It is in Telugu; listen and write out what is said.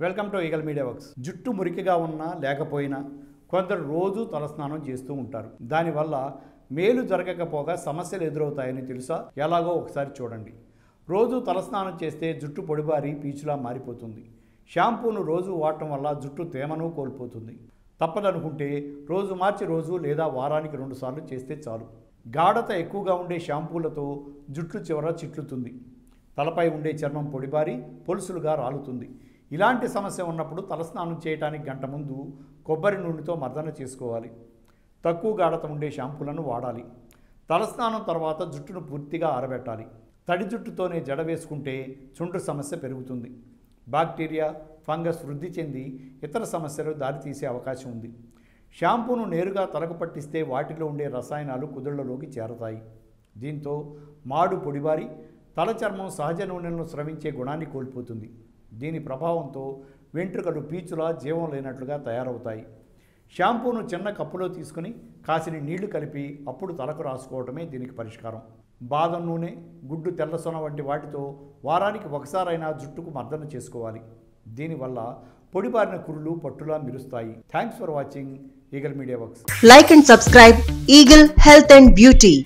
Welcome to eagle Media works. జుట్టు మురికిగా ఉన్నా లేకపోయినా కొందరు రోజు తలస్నానం చేస్తూ ఉంటారు. దానివల్ల మేలు జరగకపోగా సమస్యలు ఎదురవుతాయని తెలుసా? ఎలాగో ఒకసారి చూడండి. రోజు తలస్నానం చేస్తే జుట్టు పొడిబారి పీచులా మారిపోతుంది. షాంపూను రోజు వాడటం వల్ల జుట్టు తేమను కోల్పోతుంది. తప్పదనుకుంటే రోజు మార్చి రోజు లేదా వారానికి 2 సార్లు చేస్తే చాలు. గాఢత ఎక్కువగా ఉండే షాంపూలతో జుట్టు చివర చిట్లుతుంది. తలపై ఉండే చర్మం పొడిబారి పొలుసులుగా రాలుతుంది. ఇలాంటి సమస్య ఉన్నప్పుడు తలస్నానం చేయడానికి గంట ముందు కొబ్బరి నూనెతో మర్దన చేసుకోవాలి. తక్కువ గాఢత ఉండే షాంపూలను వాడాలి. తలస్నానం తర్వాత జుట్టును పూర్తిగా ఆరబెట్టాలి. తడి జుట్టుతోనే జడ వేసుకుంటే చుండ్రు సమస్య పెరుగుతుంది. బాక్టీరియా, ఫంగస్ వృద్ధి చెంది ఇతర సమస్యలు దారితీసే అవకాశం ఉంది. షాంపూను నేరుగా తలకు పట్టిస్తే వాటిలో ఉండే రసాయనాలు కుదుళ్లలోకి చేరతాయి. దీంతో మాడు పొడిబారి తల చర్మం సహజ నూనెలను స్రవించే గుణాన్ని కోల్పోతుంది. దీని ప్రభావంతో వెంట్రుకలు పీచులా జీవం లేనట్లుగా తయారవుతాయి. షాంపూను చిన్న కప్పులో తీసుకుని కాసిని నీళ్లు కలిపి అప్పుడు తలకు రాసుకోవడమే దీనికి పరిష్కారం. బాదం నూనె, గుడ్డు తెల్లసొన వంటి వాటితో వారానికి ఒకసారైనా జుట్టుకు మర్దన చేసుకోవాలి. దీనివల్ల పొడిబారిన కురులు పట్టులా మెరుస్తాయి. Thanks for watching Eagle Media Works. Like and subscribe Eagle Health and Beauty.